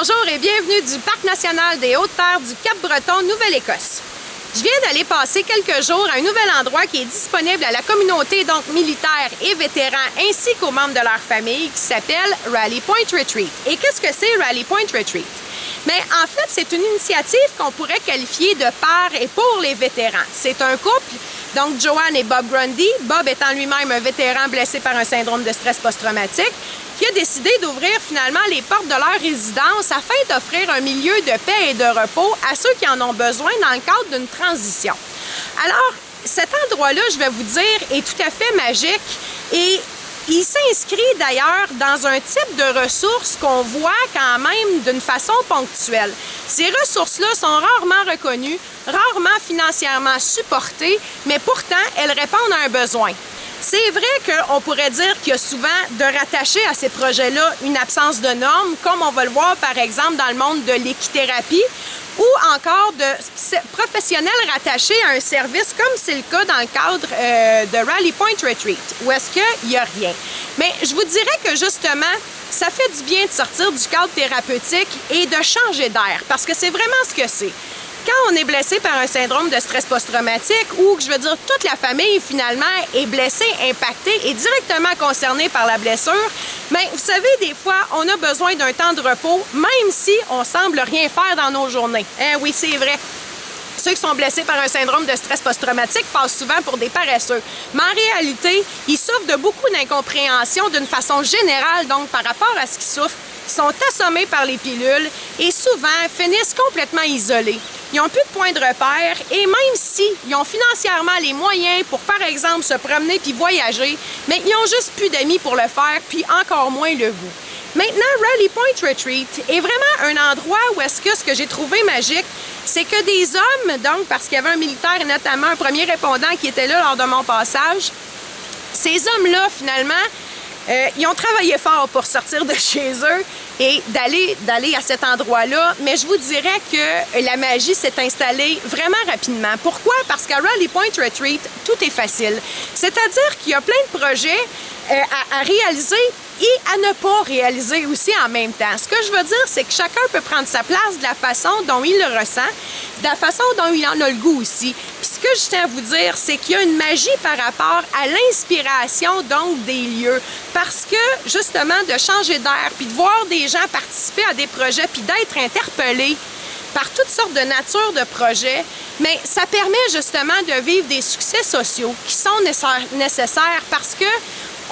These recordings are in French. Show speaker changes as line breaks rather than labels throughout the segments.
Bonjour et bienvenue du Parc national des Hautes-Terres du Cap-Breton, Nouvelle-Écosse. Je viens d'aller passer quelques jours à un nouvel endroit qui est disponible à la communauté donc militaire et vétérans ainsi qu'aux membres de leur famille qui s'appelle Rally Point Retreat. Et qu'est-ce que c'est Rally Point Retreat? Mais en fait, c'est une initiative qu'on pourrait qualifier de par et pour les vétérans. C'est un couple, donc Joanne et Bob Grundy, Bob étant lui-même un vétéran blessé par un syndrome de stress post-traumatique, qui a décidé d'ouvrir finalement les portes de leur résidence afin d'offrir un milieu de paix et de repos à ceux qui en ont besoin dans le cadre d'une transition. Alors, cet endroit-là, je vais vous dire, est tout à fait magique et il s'inscrit d'ailleurs dans un type de ressources qu'on voit quand même d'une façon ponctuelle. Ces ressources-là sont rarement reconnues, rarement financièrement supportées, mais pourtant, elles répondent à un besoin. C'est vrai qu'on pourrait dire qu'il y a souvent de rattacher à ces projets-là une absence de normes, comme on va le voir par exemple dans le monde de l'équithérapie, ou encore de professionnels rattachés à un service, comme c'est le cas dans le cadre de Rally Point Retreat, où est-ce qu'il n'y a rien. Mais je vous dirais que justement, ça fait du bien de sortir du cadre thérapeutique et de changer d'air, parce que c'est vraiment ce que c'est. Quand on est blessé par un syndrome de stress post-traumatique ou, je veux dire, toute la famille, finalement, est blessée, impactée et directement concernée par la blessure, bien, vous savez, des fois, on a besoin d'un temps de repos, même si on semble rien faire dans nos journées. Oui, c'est vrai. Ceux qui sont blessés par un syndrome de stress post-traumatique passent souvent pour des paresseux. Mais en réalité, ils souffrent de beaucoup d'incompréhension d'une façon générale, donc par rapport à ce qu'ils souffrent, sont assommés par les pilules et souvent finissent complètement isolés. Ils n'ont plus de point de repère et même s'ils ont financièrement les moyens pour, par exemple, se promener puis voyager, mais ils n'ont juste plus d'amis pour le faire puis encore moins le goût. Maintenant, Rally Point Retreat est vraiment un endroit où est-ce que ce que j'ai trouvé magique, c'est que des hommes, donc parce qu'il y avait un militaire et notamment un premier répondant qui était là lors de mon passage, ces hommes-là, finalement, ils ont travaillé fort pour sortir de chez eux et d'aller à cet endroit-là, mais je vous dirais que la magie s'est installée vraiment rapidement. Pourquoi? Parce qu'à Rally Point Retreat, tout est facile. C'est-à-dire qu'il y a plein de projets à réaliser et à ne pas réaliser aussi en même temps. Ce que je veux dire, c'est que chacun peut prendre sa place de la façon dont il le ressent, de la façon dont il en a le goût aussi. Puis ce que je tiens à vous dire, c'est qu'il y a une magie par rapport à l'inspiration donc des lieux. Parce que, justement, de changer d'air, puis de voir des gens participer à des projets, puis d'être interpellés par toutes sortes de natures de projets, mais ça permet justement de vivre des succès sociaux qui sont nécessaires parce que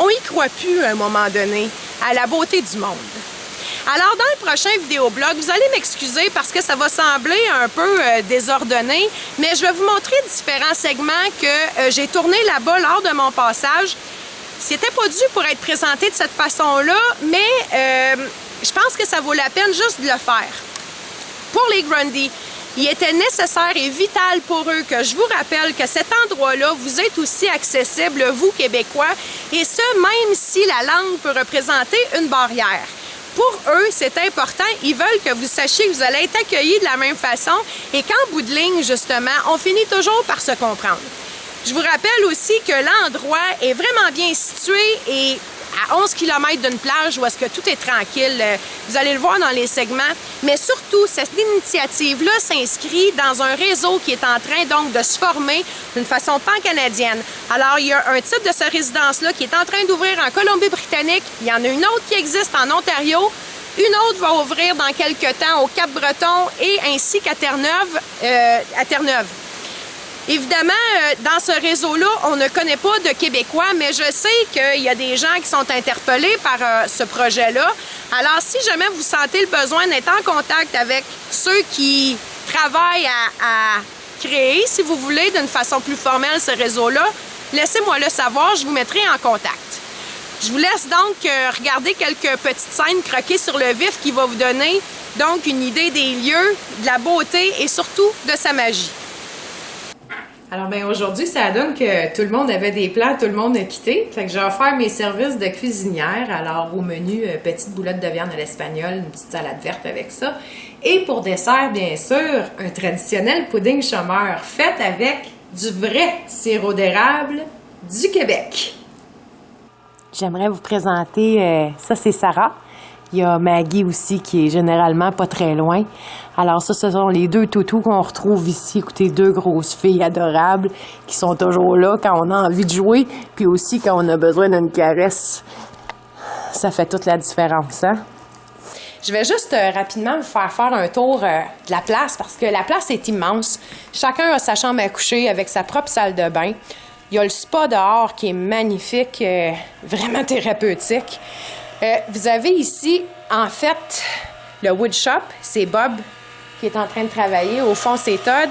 on y croit plus à un moment donné à la beauté du monde. Alors, dans le prochain vidéoblog, vous allez m'excuser parce que ça va sembler un peu désordonné, mais je vais vous montrer différents segments que j'ai tournés là-bas lors de mon passage. C'était pas dû pour être présenté de cette façon-là, mais je pense que ça vaut la peine juste de le faire. Pour les Grundy, il était nécessaire et vital pour eux que je vous rappelle que cet endroit-là, vous êtes aussi accessible, vous, Québécois, et ce, même si la langue peut représenter une barrière. Pour eux, c'est important. Ils veulent que vous sachiez que vous allez être accueillis de la même façon et qu'en bout de ligne, justement, on finit toujours par se comprendre. Je vous rappelle aussi que l'endroit est vraiment bien situé et à 11 km d'une plage où est-ce que tout est tranquille. Vous allez le voir dans les segments. Mais surtout, cette initiative-là s'inscrit dans un réseau qui est en train donc de se former d'une façon pan-canadienne. Alors, il y a un type de cette résidence-là qui est en train d'ouvrir en Colombie-Britannique. Il y en a une autre qui existe en Ontario. Une autre va ouvrir dans quelques temps au Cap-Breton et ainsi qu'à Terre-Neuve. Évidemment, dans ce réseau-là, on ne connaît pas de Québécois, mais je sais qu'il y a des gens qui sont interpellés par ce projet-là. Alors, si jamais vous sentez le besoin d'être en contact avec ceux qui travaillent à créer, si vous voulez, d'une façon plus formelle, ce réseau-là, laissez-moi le savoir, je vous mettrai en contact. Je vous laisse donc regarder quelques petites scènes croquées sur le vif qui vont vous donner donc une idée des lieux, de la beauté et surtout de sa magie. Alors, bien, aujourd'hui, ça donne que tout le monde avait des plans, tout le monde a quitté. Fait que j'ai offert mes services de cuisinière. Alors, au menu, petite boulette de viande à l'espagnol, une petite salade verte avec ça. Et pour dessert, bien sûr, un traditionnel pudding chômeur fait avec du vrai sirop d'érable du Québec.
J'aimerais vous présenter, ça c'est Sarah. Il y a Maggie aussi qui est généralement pas très loin. Alors ça, ce sont les deux toutous qu'on retrouve ici. Écoutez, deux grosses filles adorables qui sont toujours là quand on a envie de jouer, puis aussi quand on a besoin d'une caresse. Ça fait toute la différence, hein?
Je vais juste rapidement vous faire un tour de la place parce que la place est immense. Chacun a sa chambre à coucher avec sa propre salle de bain. Il y a le spa dehors qui est magnifique, vraiment thérapeutique. Vous avez ici, en fait, le wood shop. C'est Bob qui est en train de travailler. Au fond, c'est Todd.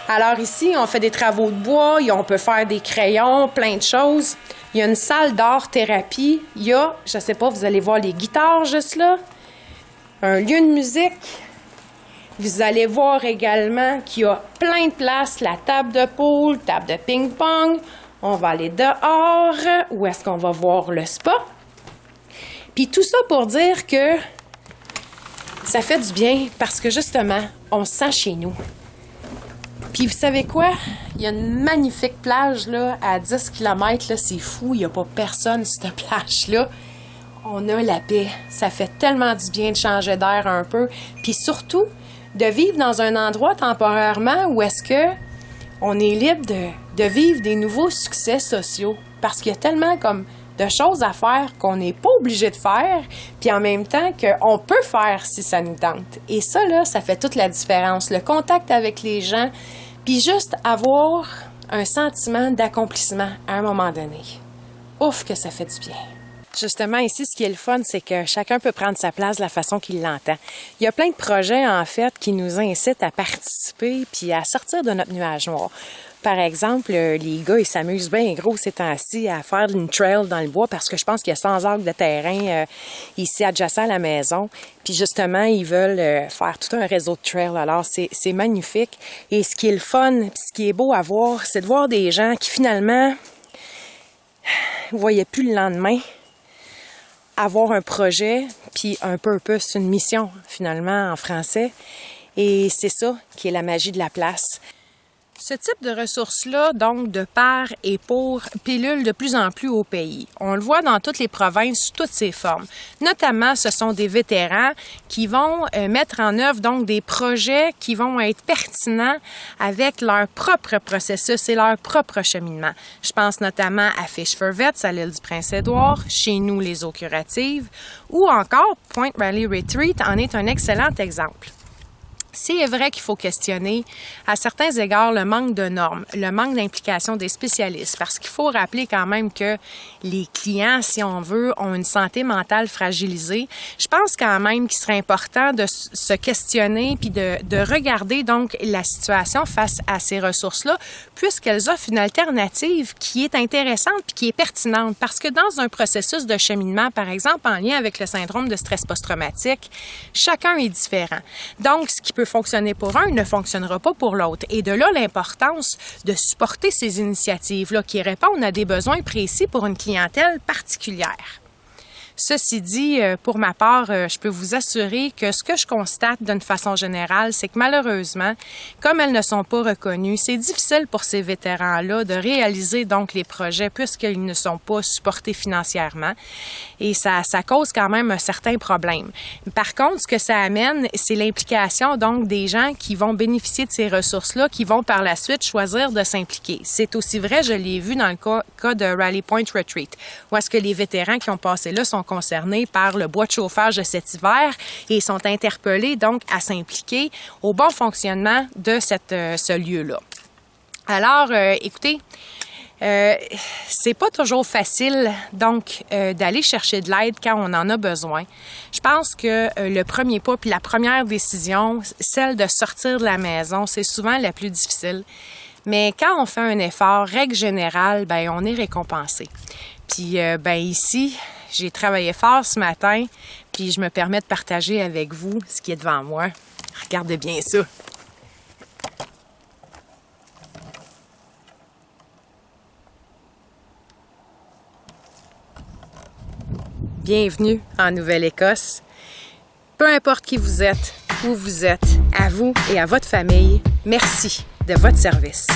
Alors ici, on fait des travaux de bois. On peut faire des crayons, plein de choses. Il y a une salle d'art-thérapie. Il y a, je sais pas, vous allez voir les guitares juste là. Un lieu de musique. Vous allez voir également qu'il y a plein de places. La table de pool, table de ping-pong. On va aller dehors. Où est-ce qu'on va voir le spa? Puis tout ça pour dire que ça fait du bien parce que justement, on se sent chez nous. Puis vous savez quoi? Il y a une magnifique plage là, à 10 km. Là, c'est fou, il n'y a pas personne sur cette plage-là. On a la paix. Ça fait tellement du bien de changer d'air un peu. Puis surtout, de vivre dans un endroit temporairement où est-ce que on est libre de vivre des nouveaux succès sociaux. Parce qu'il y a tellement comme de choses à faire qu'on n'est pas obligé de faire, puis en même temps qu'on peut faire si ça nous tente. Et ça, là, ça fait toute la différence. Le contact avec les gens, puis juste avoir un sentiment d'accomplissement à un moment donné. Ouf, que ça fait du bien. Justement, ici, ce qui est le fun, c'est que chacun peut prendre sa place de la façon qu'il l'entend. Il y a plein de projets, en fait, qui nous incitent à participer puis à sortir de notre nuage noir. Par exemple, les gars, ils s'amusent bien gros ces temps-ci à faire une trail dans le bois parce que je pense qu'il y a 100 acres de terrain ici adjacent à la maison. Puis justement, ils veulent faire tout un réseau de trail. Alors, c'est magnifique. Et ce qui est le fun, ce qui est beau à voir, c'est de voir des gens qui finalement ne voyaient plus le lendemain avoir un projet, puis un purpose, une mission, finalement, en français. Et c'est ça qui est la magie de la place. Ce type de ressources-là, donc de par et pour, pilule de plus en plus au pays. On le voit dans toutes les provinces, sous toutes ses formes. Notamment, ce sont des vétérans qui vont mettre en œuvre donc des projets qui vont être pertinents avec leur propre processus et leur propre cheminement. Je pense notamment à Fish for Vets à l'île du Prince-Édouard, chez nous les eaux curatives, ou encore Point Rally Retreat en est un excellent exemple. C'est vrai qu'il faut questionner à certains égards le manque de normes, le manque d'implication des spécialistes, parce qu'il faut rappeler quand même que les clients, si on veut, ont une santé mentale fragilisée. Je pense quand même qu'il serait important de se questionner puis de regarder donc la situation face à ces ressources-là, puisqu'elles offrent une alternative qui est intéressante puis qui est pertinente, parce que dans un processus de cheminement, par exemple en lien avec le syndrome de stress post-traumatique, chacun est différent. Donc, ce qui peut fonctionner pour un ne fonctionnera pas pour l'autre. Et de là, l'importance de supporter ces initiatives-là qui répondent à des besoins précis pour une clientèle particulière. Ceci dit, pour ma part, je peux vous assurer que ce que je constate d'une façon générale, c'est que malheureusement, comme elles ne sont pas reconnues, c'est difficile pour ces vétérans-là de réaliser donc les projets puisqu'ils ne sont pas supportés financièrement. Et ça cause quand même un certain problème. Par contre, ce que ça amène, c'est l'implication donc des gens qui vont bénéficier de ces ressources-là, qui vont par la suite choisir de s'impliquer. C'est aussi vrai, je l'ai vu dans le cas de Rally Point Retreat, où est-ce que les vétérans qui ont passé là sont concernés par le bois de chauffage de cet hiver et sont interpellés donc à s'impliquer au bon fonctionnement de ce lieu-là. Alors, écoutez, c'est pas toujours facile donc d'aller chercher de l'aide quand on en a besoin. Je pense que le premier pas puis la première décision, celle de sortir de la maison, c'est souvent la plus difficile. Mais quand on fait un effort, règle générale, ben on est récompensé. Puis ici, j'ai travaillé fort ce matin, puis je me permets de partager avec vous ce qui est devant moi. Regardez bien ça. Bienvenue en Nouvelle-Écosse. Peu importe qui vous êtes, où vous êtes, à vous et à votre famille, merci de votre service.